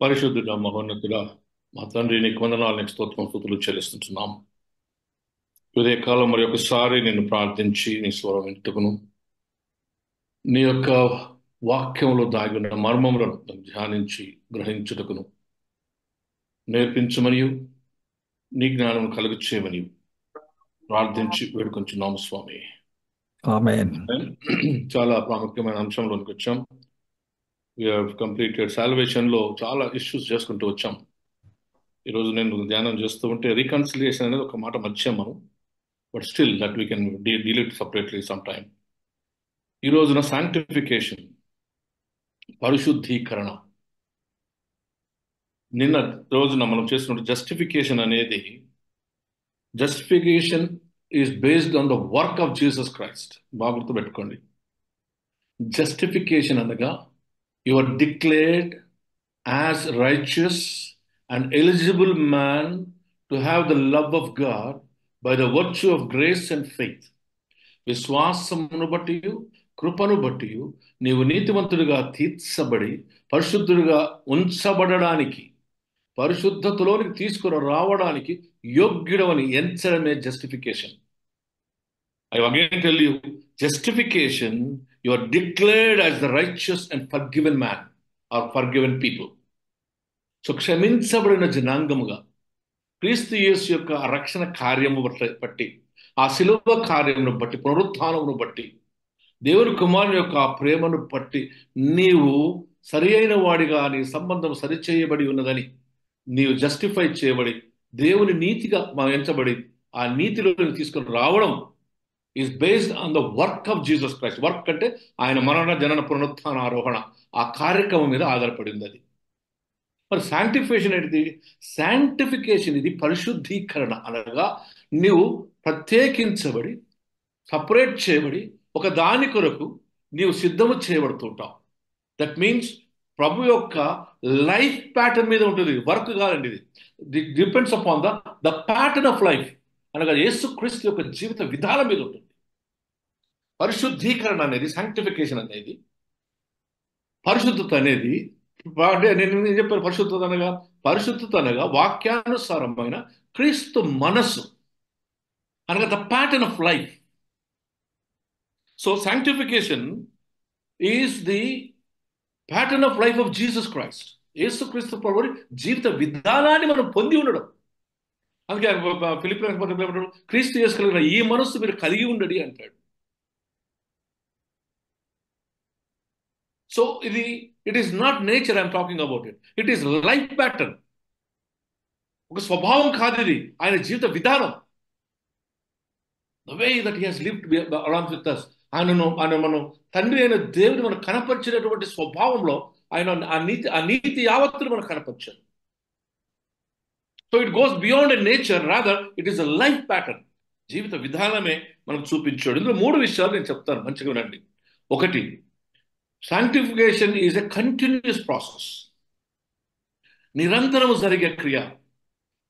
పరిశుద్ధుడ మహోన్నతుడ మా తండ్రి నీకు వందనాలు, నీకు స్తోత్రం స్తుతులు చెల్లిస్తుంటున్నాం. ఉదయకాలం మరి ఒకసారి నిన్ను ప్రార్థించి నీ స్వరం వింటుకును, నీ యొక్క వాక్యంలో దాగిన మర్మములను ధ్యానించి గ్రహించుటకును నేర్పించమని, నీ జ్ఞానం కలుగు చేయమని ప్రార్థించి వేడుకొంచున్నాము స్వామి. ఆమెన్. చాలా ప్రాముఖ్యమైన అంశంలోనికి వచ్చాం. కంప్లీటెడ్ సాల్వేషన్ లో చాలా ఇష్యూస్ చేసుకుంటూ వచ్చాం. ఈరోజు నేను ధ్యానం చేస్తూ ఉంటే రీకన్సిలియేషన్ అనేది ఒక మాట మర్చాం మనం, but still that we can deal it separately some time. ఈ రోజున సాంక్టిఫికేషన్, పరిశుద్ధీకరణ. నిన్న రోజున మనం చేస్తున్న జస్టిఫికేషన్ అనేది, justification is based on the work of Jesus Christ. బాగా గుర్తుపెట్టుకోండి. జస్టిఫికేషన్ అనగా you are declared as righteous and eligible man to have the love of God by the virtue of grace and faith. విశ్వాసమును బట్టి, కృపను బట్టి నీవు నీతివంతుడిగా తీర్చబడి పరిశుద్ధుడిగా ఉంచబడడానికి, పరిశుద్ధతలోనికి తీసుకుని రావడానికి యోగ్యుడవని ఎంచడమే justification. I again tell you, justification, you are declared as the righteous and forgiven man or forgiven people. So క్షమించబడిన జనాంగముగా క్రీస్తు యేసు యొక్క రక్షణ కార్యము బట్టి, ఆ శిలువ కార్యమును బట్టి, పునరుత్థానమును బట్టి, దేవుని కుమారుని యొక్క ఆ ప్రేమను బట్టి నీవు సరి అయిన వాడిగా, నీ సంబంధం సరిచేయబడి ఉన్నదని నీవు జస్టిఫై చేయబడి దేవుని నీతిగా ఎంచబడి ఆ నీతిలో తీసుకొని రావడం is based on the work of Jesus Christ. Work అంటే ఆయన మరణ, జనన, పునరుత్థాన, ఆరోహణ, ఆ కార్యక్రమం మీద ఆధారపడింది అది. మరి శాంక్టిఫికేషన్ ఏంటిది? శాంక్టిఫికేషన్ ఇది పరిశుద్ధీకరణ అనగా నీవు ప్రత్యేకించబడి, సపరేట్ చేయబడి, ఒక దాని కొరకు నీవు సిద్ధము చేయబడుతుంటావు. దట్ మీన్స్ ప్రభు యొక్క లైఫ్ ప్యాటర్న్ మీద ఉంటుంది, వర్క్ కాదండి ఇది. Depends upon the pattern of life అనగా యేసుక్రీస్తు యొక్క జీవిత విధానం మీద ఉంటుంది. పరిశుద్ధీకరణ అనేది, శాంక్టిఫికేషన్ అనేది, పరిశుద్ధత అనేది, అంటే నేను చెప్పాను పరిశుద్ధత అనగా వాక్యానుసారమైన క్రీస్తు మనస్సు అనగా the pattern of life. So sanctification is the pattern of life of Jesus Christ. యేసుక్రీస్తు ప్రభువుని జీవిత విధానాన్ని మనం పొంది ఉండడం. అందుకే ఫిలిప్పీయులకు క్రీస్తు యేసు కలిగిన ఈ మనస్సు మీరు కలిగి ఉండడి అంటాడు. So it is not nature I'm talking about it, it is life pattern. ఒక స్వభావం కాదు ఇది, ఆయన జీవిత విధానం. The way that he has lived along with us. ఆయన మనం తండ్రి అయిన దేవుడు మనకు కనపరిచినటువంటి స్వభావంలో ఆయన ఆ నీతి యావత్తును మనకు కనపరిచారు. So it goes beyond a nature, rather it is a life pattern. జీవిత విధానమే మనకు చూపించాడు. ఇందులో 3 విషయాలు నేను చెప్తాను, మంచిగా వినండి. ఒకటి, sanctification is a continuous process, నిరంతరము జరిగే క్రియ.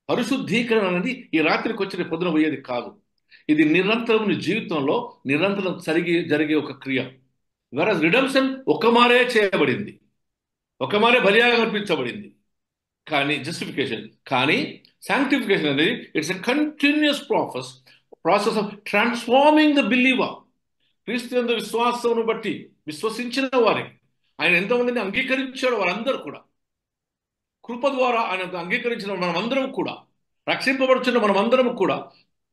పరిశుద్ధీకరణ అనేది ఈ రాత్రికి వచ్చిన పొద్దున పోయేది కాదు. ఇది నిరంతరం నీ జీవితంలో నిరంతరం జరిగే ఒక క్రియ. వెరస్ రిడెంప్షన్ ఒక మారే చేయబడింది, ఒక మారే బలియాగా అర్పించబడింది. కానీ జస్టిఫికేషన్, కానీ సాంక్టిఫికేషన్ అనేది it's a continuous process of transforming the believer. క్రీస్తు యందు విశ్వాసమును బట్టి విశ్వసించిన వారికి ఆయన ఎంతమందిని అంగీకరించాడో వారందరూ కూడా, కృప ద్వారా ఆయన అంగీకరించిన మనమందరం కూడా, రక్షింపబడుచున్న మనమందరం కూడా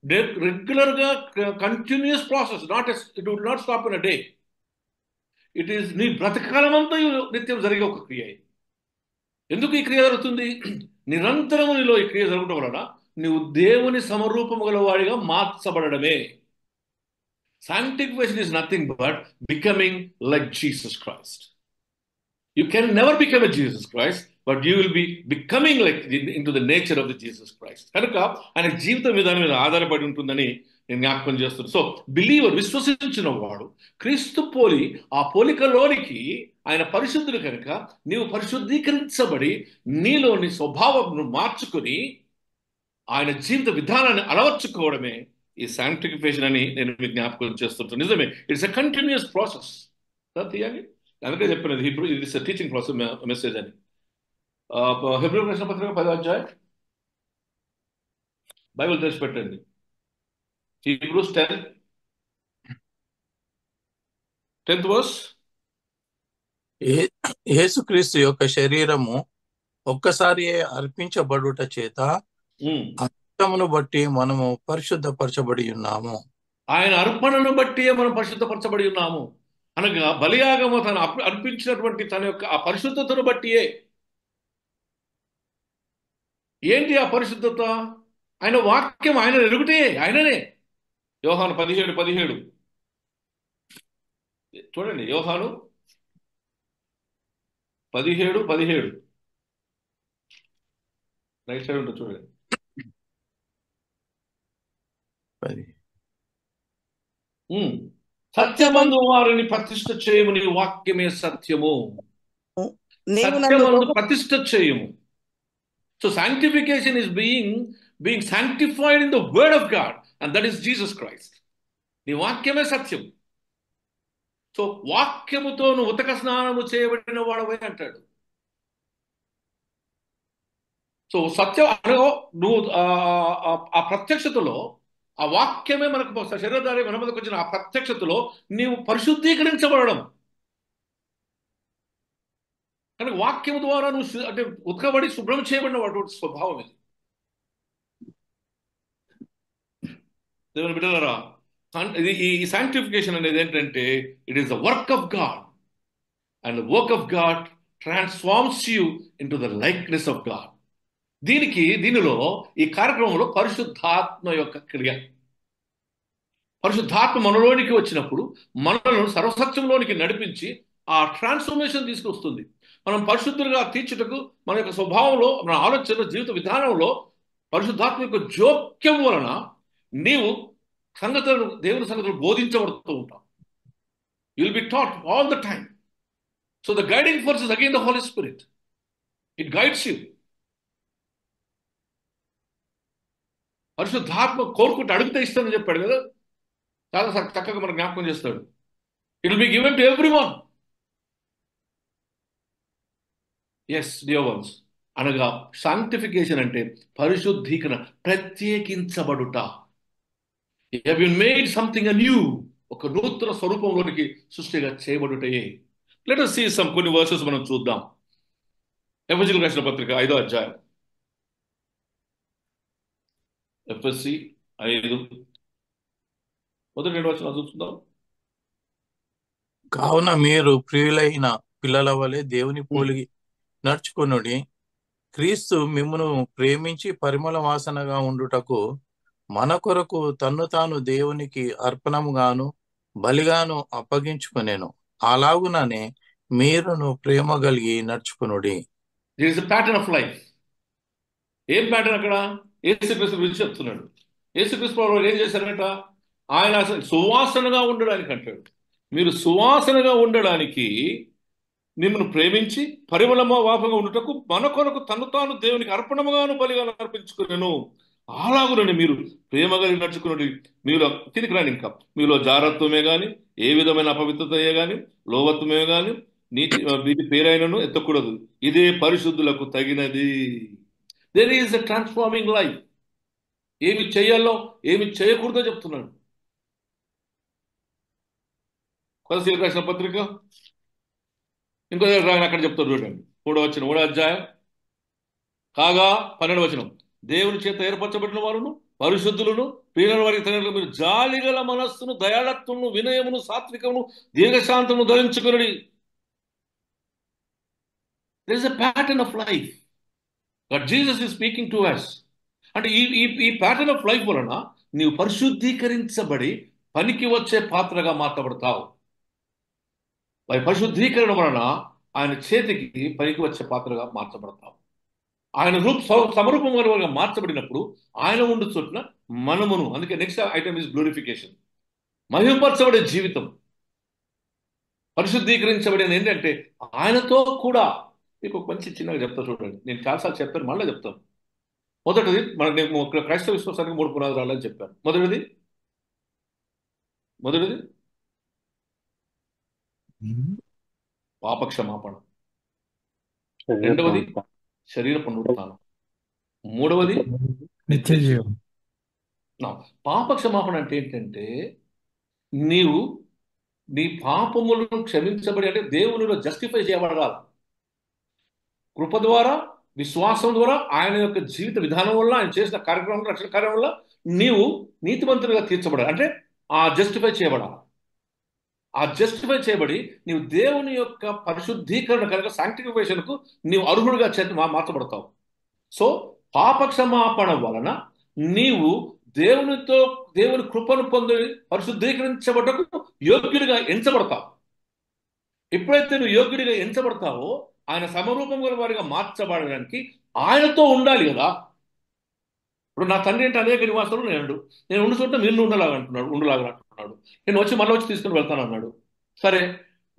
రెగ్యులర్గా continuous process, it would not stop in a day. It is నీ బ్రతకాలం అంతా నిత్యం జరిగే ఒక క్రియ. ఎందుకు ఈ క్రియ జరుగుతుంది? నిరంతరము నీలో ఈ క్రియ జరగడం వలన నువ్వు దేవుని సమరూపము గల వాడిగా మార్చబడమే. Sanctification is nothing but becoming like Jesus Christ. You can never become a Jesus Christ, but you will be becoming like into the nature of the Jesus Christ. కనుక ఆయన జీవిత విధానం మీద ఆధారపడి ఉంటుందని నేను జ్ఞాపకం చేస్తున్నాను. సో బిలీవర్, విశ్వసించిన వాడు క్రీస్తు పోలి ఆ పోలికలోనికి ఆయన పరిశుద్ధుడు కనుక నీవు పరిశుద్ధీకరించబడి నీలోని స్వభావం మార్చుకొని ఆయన జీవిత విధానాన్ని అలవర్చుకోవడమే ఈ సాంక్టిఫికేషన్ అని నేను మీకు జ్ఞాపకం చేస్తుంటాను. నిజమే, ఇట్స్ ఎ కంటిన్యూస్ ప్రాసెస్. తీయాలి, అందుకే చెప్పినది ఇట్స్ టీచింగ్ ప్రాసెస్ మెసేజ్ అని. హెబ్రీ రాసిన పత్రిక 10వ అధ్యాయం బైబిల్ తెరిచి పెట్టండి. Hebrews 10 10th verse. ఏ- యేసుక్రీస్తు యొక్క శరీరము ఒక్కసారి అర్పించబడుట చేత ఆ రక్తమును బట్టి మనము పరిశుద్ధపరచబడి ఉన్నాము. ఆయన అర్పణను బట్టి మనం పరిశుద్ధపరచబడి ఉన్నాము. అనగా బలియాగము తను అర్పించినటువంటి తన యొక్క ఆ పరిశుద్ధతను బట్టియే. ఏంటి ఆ పరిశుద్ధత? ఆయన వాక్యం ఆయన ఎరుగుటే ఆయననే. యోహాను 17:17 చూడండి. యోహాను 17:17 రైట్ సైడ్ ఉంటుంది చూడండి. అది సత్యమందు వారిని ప్రతిష్ఠ చేయము, నీ వాక్యమే సత్యము. నీవు నన్ను సత్యమందు ప్రతిష్ఠ చేయము. So sanctification is being sanctified in the word of God, and that is Jesus Christ. నీ వాక్యమే సత్యం. సో వాక్యముతో నువ్వు ఉతక స్నానము చేయబడిన వాడవే అంటాడు. సో సత్యం అనగా నువ్వు ఆ ప్రత్యక్షతలో ఆ వాక్యమే మనకు శరీరధారి మన మీదకి వచ్చిన ఆ ప్రత్యక్షతలో నీవు పరిశుద్ధీకరించబడడం. కానీ వాక్యం ద్వారా నువ్వు అంటే ఉతకబడి శుభ్రం చేయబడిన వాటి స్వభావం ఇది. దేవుని బిడ్డలారా, ఈ సాంక్టిఫికేషన్ అనేది ఏంటంటే it is the work of God, and the work of God transforms you in to the likeness of God. దీనిలో ఈ కార్యక్రమంలో పరిశుద్ధాత్మ యొక్క క్రియ. పరిశుద్ధాత్మ మనలోనికి వచ్చినప్పుడు మనలను సర్వసత్యంలోనికి నడిపించి ఆ ట్రాన్స్ఫర్మేషన్ తీసుకొస్తుంది. మనం పరిశుద్ధులుగా తీర్చుటకు మన యొక్క స్వభావంలో, మన ఆలోచన, జీవిత విధానంలో పరిశుద్ధాత్మ యొక్క జోక్యం వలన నీవు సంగతులను, దేవుని సంగతులు బోధించబడుతూ ఉంటావు. You will be taught all the time. So the guiding force is again the Holy Spirit. It guides you. పరిశుద్ధాత్మ కోరుకుంటే అడిగితే ఇస్తానని చెప్పాడు కదా, చాలా చక్కగా మనం జ్ఞాపకం చేస్తాడు. It will be given to every one. Yes dear ones, అనగా సాంక్టిఫికేషన్ అంటే పరిశుద్ధీకరణ, ప్రత్యేకించబడుట. You have been made something new. ఒక నూతన స్వరూపంలోనికి సృష్టిగా చేయబడుటయే. లెట్ us see some కొన్ని వర్సెస్ మనం చూద్దాం. ఎఫెసీయులకు రాసిన పత్రిక 5వ అధ్యాయం. ఎఫెసీ 5 మొదటి 2 వచనాలు చూద్దాం. కావున మీరు ప్రియులైన పిల్లల వలె దేవుని పోలి నడుచుకొనుడి. క్రీస్తు మిమ్మును ప్రేమించి పరిమళ వాసనగా ఉండుటకు మన కొరకు తన్ను తాను దేవునికి అర్పణముగాను బలిగాను అప్పగించుకొనెను. అలాగుననే మీరును ప్రేమ కలిగి నడుచుకొనుడి. This is the pattern of life. ఏం ప్యాటర్న్ అక్కడ? యేసుక్రీస్తు గురించి చెప్తున్నాడు. యేసుక్రీస్తు వారు ఏం చేశారంట? ఆయన అసలు సువాసనగా ఉండడానికి అంటాడు. మీరు సువాసనగా ఉండడానికి మిమ్మల్ని ప్రేమించి పరిమళమ వాపంగా ఉండుటకు మన కొరకు తను తాను దేవునికి అర్పణముగాను బలిగాను అర్పించుకునేను. అలాగునని మీరు ప్రేమ కలిగి నడుచుకుని మీలో తిరిగి రాని, ఇంకా మీలో జారత్వమే గాని, ఏ విధమైన అపవిత్రతయే గాని, లోవత్వమే గాని, వీటి పేరైనను ఎత్తకూడదు. ఇదే పరిశుద్ధులకు తగినది. There is a transforming life. ఏమి చేయాలో ఏమి చేయకూడదో చెప్తున్నాడు. కొలసీయులకు రాసిన పత్రిక ఇంకో దగ్గర అక్కడ చెప్తారు చూడండి. 3వ అధ్యాయం కాగా 12వ వచనం. దేవుని చేత ఏర్పరచబడిన వారును పరిశుద్ధులను ప్రియులైన వారికి తగిన మీరు జాలిగల మనస్సును, దయాళత్వమును, వినయమును, సాత్వికమును, దీర్ఘశాంతమును ధరించుకుని. There is a pattern of life that Jesus is speaking to us. అంటే ఈ ప్యాటర్న్ ఆఫ్ లైఫ్ వలన నీవు పరిశుద్ధీకరించబడి పనికి వచ్చే పాత్రగా మార్చబడతావు. పరిశుద్ధీకరణ వలన ఆయన చేతికి పనికి వచ్చే పాత్రగా మార్చబడతావు. ఆయన సమరూపం వలన మార్చబడినప్పుడు ఆయన ఉండు చోట్ల మనమును, అందుకే నెక్స్ట్ ఐటమ్ ఇస్ గ్లోరిఫికేషన్, మహిమపరచబడే జీవితం. పరిశుద్ధీకరించబడేది ఏంటంటే ఆయనతో కూడా. మీకు ఒక మంచి చిన్నగా చెప్తా చూడండి. నేను చాలాసార్లు చెప్పాను, మళ్ళీ చెప్తాను. మొదటిది, నేను క్రైస్తవ విశ్వాసానికి 3 పునాదులు అని చెప్పాను. మొదటిది పాపక్షమాపణ. రెండవది శరీర పునరుత్థానం. మూడవది నిత్య నిత్య జీవం. జీవం. పాప క్షమాపణ అంటే ఏంటంటే నీవు నీ పాపములను క్షమించబడి, అంటే దేవునిలో జస్టిఫై చేయబడాలి. కృప ద్వారా, విశ్వాసం ద్వారా, ఆయన యొక్క జీవిత విధానం వల్ల, ఆయన చేసిన కార్యక్రమం, రక్షణ కార్యం వల్ల నీవు నీతిమంతుడిగా తీర్చబడాలి. అంటే ఆ జస్టిఫై చేయబడాలి. ఆ జస్టిఫై చేయబడి నీవు దేవుని యొక్క పరిశుద్ధీకరణ కనుక సాంక్టిఫికేషన్కు నీవు అర్హుడిగా మార్చబడతావు. సో పాప క్షమాపణ వలన నీవు దేవుని కృపను పొంది పరిశుద్ధీకరించబడకు యోగ్యుడిగా ఎంచబడతావు. ఎప్పుడైతే నువ్వు యోగ్యుడిగా ఎంచబడతావో ఆయన సమరూపం గల వారిగా మార్చబడడానికి ఆయనతో ఉండాలి కదా. ఇప్పుడు నా తండ్రి అంటే అనేక నివాసాలు నేను ఉండి చూడటం మీరు ఉండలాగా అంటున్నాడు. నేను మళ్ళీ వచ్చి తీసుకుని వెళ్తాను అన్నాడు. సరే,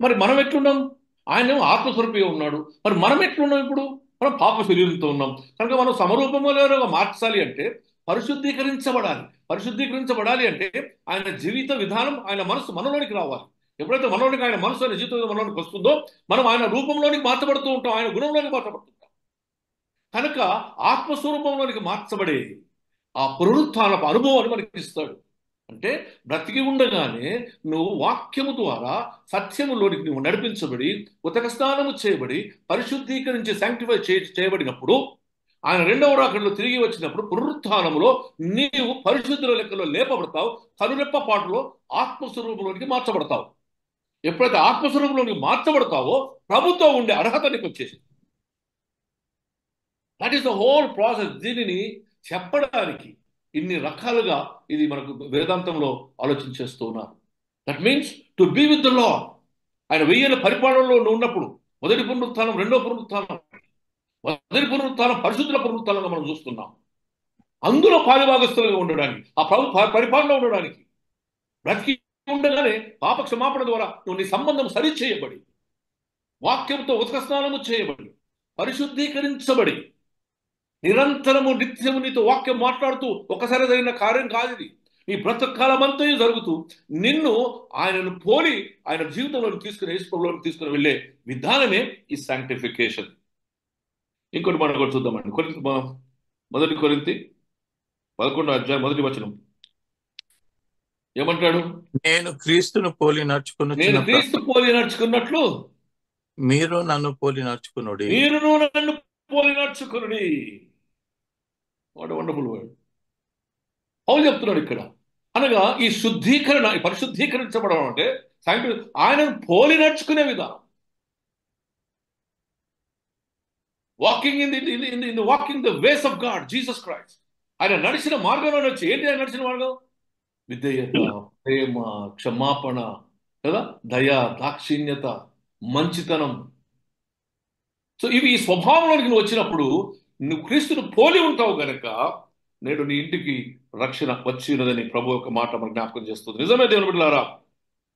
మరి మనం ఎట్లున్నాం? ఆయన ఆత్మస్వరూపిగా ఉన్నాడు. మరి మనం ఎట్లున్నాం? ఇప్పుడు మనం పాప శరీరంతో ఉన్నాం కనుక మనం సమరూపంగా మార్చాలి అంటే పరిశుద్ధీకరించబడాలి. పరిశుద్ధీకరించబడాలి అంటే ఆయన జీవిత విధానం, ఆయన మనసు మనలోనికి రావాలి. ఎప్పుడైతే మనలోనికి ఆయన మనసు, ఆయన జీవితం మనలోనికి వస్తుందో మనం ఆయన రూపంలోనికి మార్చబడుతూ ఉంటాం, ఆయన గుణంలోనికి మార్చబడుతుంటాం. కనుక ఆత్మస్వరూపంలోనికి మార్చబడే ఆ పునరుత్థానపు అనుభవాన్ని మనకి ఇస్తాడు. అంటే బ్రతికి ఉండగానే నువ్వు వాక్యము ద్వారా సత్యములోనికి నువ్వు నడిపించబడి, ఉతక స్నానము చేయబడి, పరిశుద్ధీకరించి శాంక్టిఫై చేయబడినప్పుడు, ఆయన రెండవ రాకడలో తిరిగి వచ్చినప్పుడు పునరుత్థానములో నీవు పరిశుద్ధుల లెక్కలో లేపబడతావు. కనురెప్ప పాటులో ఆత్మస్వరూపంలోనికి మార్చబడతావు. ఎప్పుడైతే ఆత్మస్వరూపంలోనికి మార్చబడతావో ప్రభుతో ఉండే అర్హత నీకు వచ్చేసింది. That is the whole process. దీనిని చెప్పడానికి ఇన్ని రకాలుగా ఇది మనకు వేదాంతంలో ఆలోచించేస్తూ ఉన్నారు. That means to be with the Lord. ఆయన 1000 పరిపాలనలో ఉన్నప్పుడు మొదటి పునరుత్థానం, రెండో పునరుత్థానం, మొదటి పునరుత్థానం పరిశుద్ధుల పునరుత్థానంగా మనం చూస్తున్నాం. అందులో పాలుభాగస్తులుగా ఉండడానికి, ఆ ప్రభు పరిపాలనలో ఉండడానికి, బ్రతికి ఉండగానే పాప క్షమాపణ ద్వారా నువ్వు నీ సంబంధం సరిచేయబడి, వాక్యంతో ఉతక స్నానము చేయబడి, పరిశుద్ధీకరించబడి, నిరంతరము నిత్యము నీతో వాక్యం మాట్లాడుతూ ఒకసారి జరిగిన కార్యం కాదు ఇది. నీ బ్రతకాలమంతా జరుగుతూ నిన్ను ఆయనను పోలి ఆయన జీవితంలోకి తీసుకుని, యేసుప్రభువులోకి తీసుకుని వెళ్ళే విధానమే ఈ సాంక్టిఫికేషన్. ఇంకోటి మనం కూడా చూద్దామండి. మొదటి కొరింథీ 11వ అధ్యాయం 1వ వచనం ఏమంటాడు? నేను క్రీస్తును పోలి నేను క్రీస్తు పోలి నడుచుకున్నట్లు మీరు నన్ను పోలి నడుచుకునుడి. మీరును నన్ను పోలి నడుచుకునుడి. What wonderful word. పౌలు చెప్తున్నాడు ఇక్కడ. అనగా ఈ శుద్ధీకరణ, ఈ పరిశుద్ధీకరించబడడం అంటే ఆయనను పోలి నడుచుకునే విధానం. Walking in walking the ways of God, Jesus Christ. ఆయన నడిచిన మార్గంలో నడిచి, ఏంటి ఆయన నడిచిన మార్గం? విధేయత, ప్రేమ, క్షమాపణ, కదా, దయ, దాక్షిణ్యత, మంచితనం. సో ఇవి ఈ స్వభావంలోనికి నువ్వు వచ్చినప్పుడు నువ్వు క్రీస్తును పోలి ఉంటావు గనక నేడు నీ ఇంటికి రక్షణ వచ్చినదని ప్రభు యొక్క మాట మనకు జ్ఞాపకం చేస్తుంది. నిజమే దేవుని బిడ్డలారా,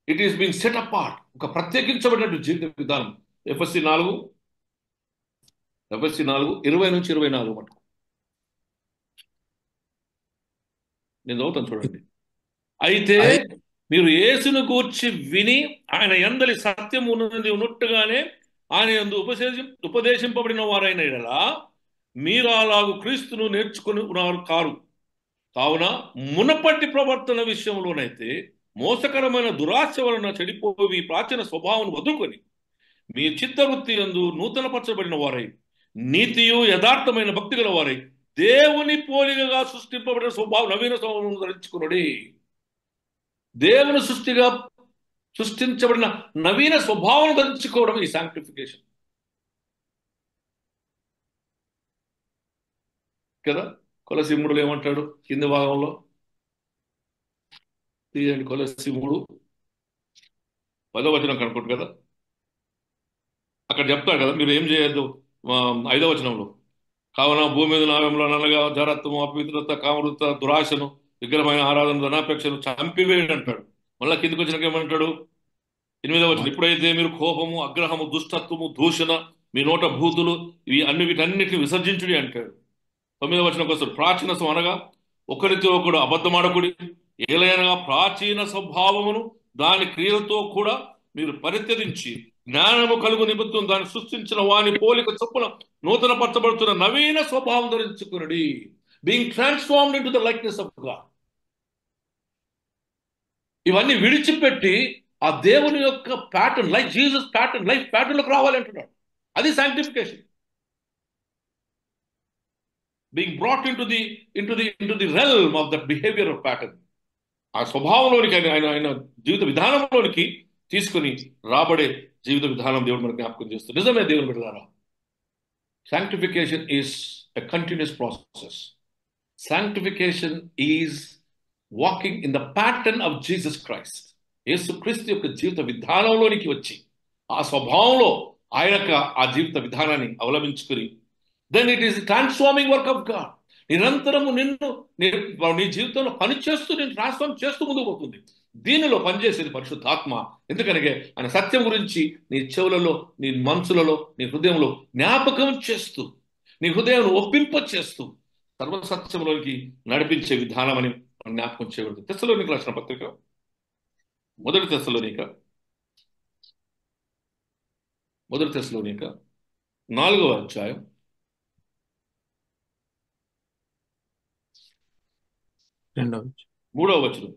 it is being set apart, ఒక ప్రత్యేకించబడినట్టు జీవిత విధానం. ఎఫెసీ 4:20-24 మటుకు నేను చదువుతాను చూడండి. అయితే మీరు యేసును గూర్చి విని ఆయన యందలి సత్యం ఉన్నట్టుగానే ఆయన యందు ఉపదేశింపబడిన వారైన యెడల మీరు అలాగు క్రీస్తును నేర్చుకుని ఉన్నారు కారు. కావున మునపటి ప్రవర్తన విషయంలోనైతే మోసకరమైన దురాశ వలన చెడిపోయి ప్రాచీన స్వభావం వదులుకొని మీ చిత్తవృత్తి యందు నూతనపరచబడిన వారై నీతియు యథార్థమైన భక్తి గల వారై దేవుని పోలికగా సృష్టింపబడిన స్వభావం, నవీన స్వభావం ధరించుకునుడి. దేవుని సృష్టించబడిన నవీన స్వభావం ధరించుకోవడం ఈ సాంక్టిఫికేషన్ కదా. కొలసీ 3 ఏమంటాడు? కింది భాగంలో తీయండి. కొలసీ 3:10 వచనం కనుక్కోండి కదా. అక్కడ చెప్తాడు కదా మీరు ఏం చేయొద్దు. 5వ వచనంలో, కావున భూమి మీద నావ్యంలో నల్లగా జరత్వము, అపవిత్రత, కామృత, దురాశను, విగ్రహమైన ఆరాధన, ధనాపేక్షను చంపివేయండి అంటాడు. మళ్ళీ కిందికి వచ్చినాక ఏమంటాడు? 8వ వచనం, ఇప్పుడైతే మీరు కోపము, అగ్రహము, దుష్టత్వము, దూషణ, మీ నోట భూతులు వీటన్నిటిని విసర్జించుడి అంటాడు. 9వ వచనంకి వస్తాడు. ప్రాచీన అనగా ఒకరితో ఒకడు అబద్ధమాడకుడి, ఏలైనగా ప్రాచీన స్వభావమును దాని క్రియలతో కూడా మీరు పరిత్యజించి జ్ఞానము కలుగు నిమిత్తం దాన్ని సృష్టించిన వాని పోలిక చొప్పున నూతన పరచబడుతున్న నవీన స్వభావం ధరించుకునడి, being transformed into the likeness of God. ఇవన్నీ విడిచిపెట్టి ఆ దేవుని యొక్క pattern, like Jesus pattern, life pattern లోకి రావాలి అంటున్నాడు. అది sanctification. Being brought into the realm of that behaviour of pattern. ఆ స్వభావంలోనికి ఆయన జీవిత విధానంలోనికి తీసుకుని రాబడే జీవిత విధానం దేవుడు మనకు జ్ఞాపకం చేస్తుంది. నిజమే దేవుని బిడ్డలారా, sanctification is a continuous process. Sanctification is walking in the pattern of Jesus Christ. యేసుక్రీస్తు యొక్క జీవిత విధానంలోనికి వచ్చి ఆ స్వభావంలో ఆయన ఆ జీవిత విధానాన్ని అవలంబించుకుని, then it is transforming work of God. నిరంతరము నీ జీవితంలో పనిచేస్తూ నేను ట్రాన్స్ఫార్మ్ చేస్తూ ముందుకు పోతుంది. దీనిలో పనిచేసేది పరిశుద్ధాత్మ. ఎందుకనగా ఆయన సత్యం గురించి నీ చెవులలో, నీ మనసులలో, నీ హృదయంలో జ్ఞాపకం చేస్తూ, నీ హృదయం ఒప్పింప చేస్తూ సర్వసత్యంలోనికి నడిపించే విధానం అని జ్ఞాపకం చేయబడుతుంది. తెస్సలోనికీయులకు రాసిన పత్రిక, మొదటి తెస్సలోనిక 4వ అధ్యాయం 3వ వచనం.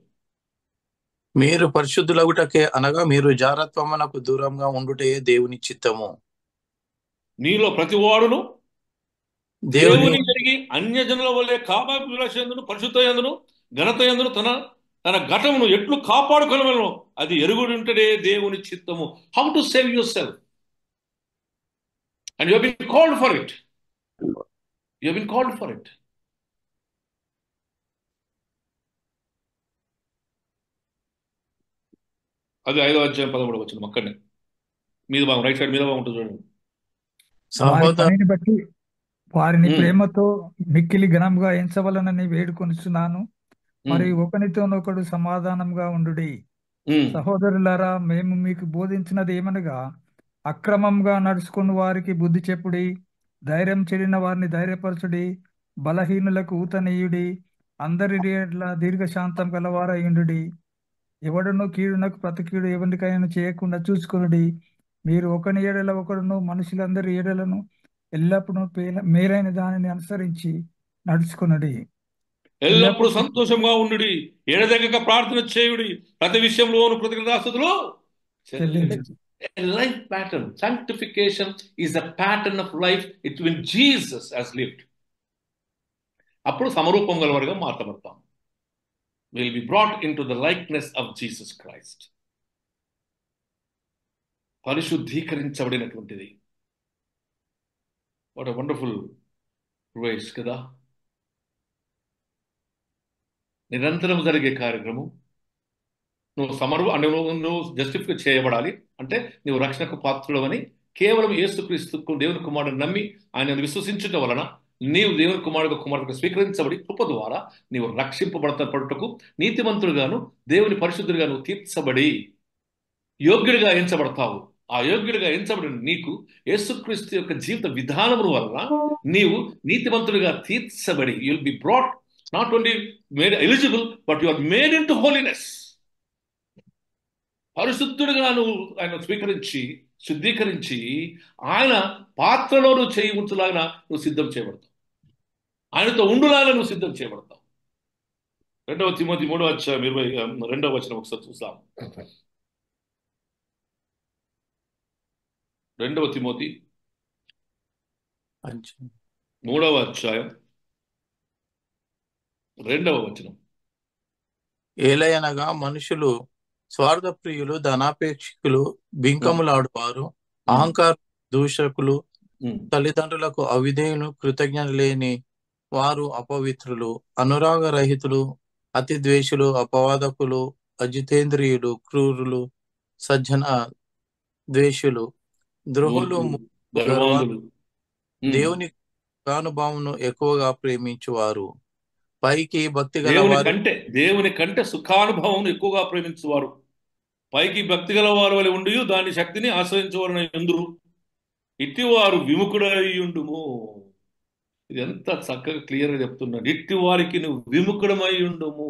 మీరు పరిశుద్ధులగుటకే అనగా మీరు జారత్వమునకు దూరంగా ఉండుటే దేవుని చిత్తము. నీలో ప్రతి వాడును దేవుని దేవుని జరిగి అన్యజనుల వల్లే కామాభిలాషయందును పరిశుద్ధ యందును ఘనత యందును తన ఘటమును ఎట్లు కాపాడుకొనవలెనో అది ఎరుగుడుంటడే దేవుని చిత్తము. How to save your self, and you have been called for it. You have been called for it. అది 5వ అధ్యాయం 13వ వచనం. అక్కడనే మీద భాగం, రైట్ సైడ్ మీద భాగం ఉంటుంది చూడండి. వారి సహోదర పనిని బట్టి వారిని ఉమ్, ప్రేమతో మిక్కిలి ఘనంగా ఎంచవలనని వేడుకొనిచున్నాను. మరి ఉమ్, ఒకనితోనొకడు సమాధానంగా ఉండుడి. ఉమ్. సహోదరులారా, మేము మీకు బోధించినది ఏమనగా, అక్రమంగా నడుచుకుని వారికి బుద్ధి చెప్పుడి, ధైర్యం చెడిన వారిని ధైర్యపరచుడి, బలహీనులకు ఊతనీయుడి, అందరి ఎడల దీర్ఘశాంతం గలవారయుండుడి. ఎవడును కీడునకు ప్రతి కీడు ఎవరికైనా చేయకుండా చూసుకొనుడి. మీరు ఒకని ఏడల ఒకడును మనుషులందరి ఏడలను ఎల్లప్పుడూ మేలైన దానిని అనుసరించి నడుచుకొనుడి. ఎల్లప్పుడూ ఎల్లప్పుడూ సంతోషంగా ఉండుడి, ఎడదెగక ప్రార్థన చేయుడి, ప్రతి విషయంలోను కృతజ్ఞతాస్తుతులు చెల్లించుడి. చెల్లించు. A life pattern. Sanctification is a pattern of life it when Jesus has lived. అప్పుడు సమరూపం గలవారుగా మార్చబడతాం. Will be brought into the likeness of Jesus Christ. పరిశుద్ధీకరించబడినటువంటిది. What a wonderful grace కదా. నిరంతరం జరిగే కార్యక్రమం. నువ్వు జస్టిఫై చేయబడాలి అంటే నువ్వు రక్షణకు పాత్రుడవని కేవలం యేసుక్రీస్తు దేవుని కుమారుడు నమ్మి ఆయన విశ్వసించడం వలన నీవు దేవుని కుమారుడుగా స్వీకరించబడి కృప ద్వారా నీవు రక్షింపబడటకు నీతిమంతుడుగాను దేవుని పరిశుద్ధుడిగా నువ్వు తీర్చబడి యోగ్యుడిగా ఎంచబడతావు. ఆ యోగ్యుడిగా ఎంచబడిన నీకు యేసుక్రీస్తు యొక్క జీవిత విధానము వలన నీవు నీతిమంతుడిగా తీర్చబడి you will be brought not only made eligible but you are made into holiness. పరిశుద్ధుడిగా నువ్వు ఆయన స్వీకరించి శుద్ధీకరించి ఆయన పాత్రలో నువ్వు చేయి ఉంచులాగా నువ్వు సిద్ధం చేయబడతావు. ఆయనతో ఉండులాగా నువ్వు సిద్ధం చేయబడతావు. 2వ తిమోతి 3వ అధ్యాయం 22వ వచనం ఒకసారి చూసాం. 2వ తిమోతి 3వ అధ్యాయం 2వ వచనం. ఏలయనగా మనుషులు స్వార్థ ప్రియులు, ధనాపేక్షకులు, బింకములాడువారు, అహంకార దూషకులు, తల్లిదండ్రులకు అవిధేయులు, కృతజ్ఞత లేని వారు, అపవిత్రులు, అనురాగరహితులు, అతి ద్వేషులు, అపవాదకులు, అజితేంద్రియులు, క్రూరులు, సజ్జన ద్వేషులు, ద్రోహులు, గర్వాంధులు, దేవుని అనుభవమును ఎక్కువగా ప్రేమించువారు, పైకి భక్తి గల దేవుని కంటే సుఖానుభవం ఎక్కువగా ప్రేమించువారు, పైకి భక్తి గల వారు వలె ఉండి దాని శక్తిని ఆశ్రయించవారు ఎందురు, ఇట్టివారు విముఖుడయ్యుండుము. ఇది ఎంత చక్కగా క్లియర్గా చెప్తున్నాడు. ఇట్టి వారికి నువ్వు విముఖుడమై ఉండుము.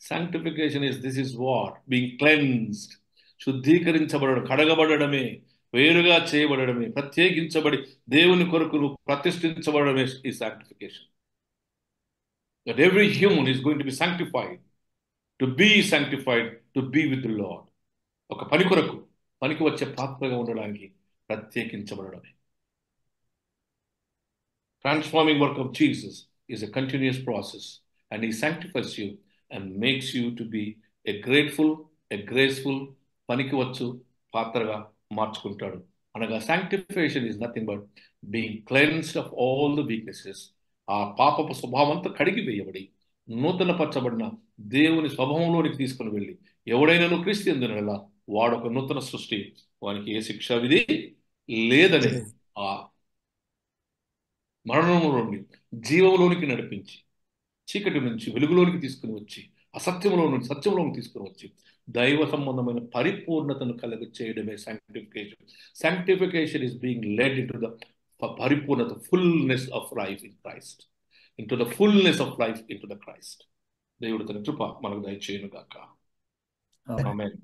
Sanctification this is what being cleansed. శుద్ధీకరించబడడం, కడగబడమే. వేరుగా చేయబడమే, ప్రత్యేకించబడి దేవుని కొరకు నువ్వు ప్రతిష్ఠించబడమే ఈ sanctification. That every human is going to be sanctified, to be sanctified, to be with the Lord. ఒక పని కొరకు, పనికి వచ్చే పాత్రగా ఉండడానికి ప్రత్యేకించబడమే. Transforming work of Jesus is a continuous process, and He sanctifies you and makes you to be a grateful, a graceful, పనికి వచ్చు పాత్రగా మార్చుకుంటాడు. అనగా sanctification is nothing but being cleansed of all the weaknesses. ఆ పాపపు స్వభావం అంతా కడిగి వేయబడి నూతన పరచబడిన దేవుని స్వభావంలోనికి తీసుకుని వెళ్ళి, ఎవడైనా క్రీస్తు యందున వాడొక నూతన సృష్టి, వానికి ఏ శిక్ష విధి లేదని ఆ మరణంలోని జీవంలోనికి నడిపించి, చీకటి నుంచి వెలుగులోనికి తీసుకుని వచ్చి, అసత్యంలో నుంచి సత్యంలోకి తీసుకుని వచ్చి, దైవ సంబంధమైన పరిపూర్ణతను కలుగ చేయడమే sanctification. Sanctification is being led into the పరిపూర్ణత, fullness of life in Christ, into the fullness of life into the Christ. దేవుడు తన కృప మనకు దయచేయును గాక. ఆమేన్.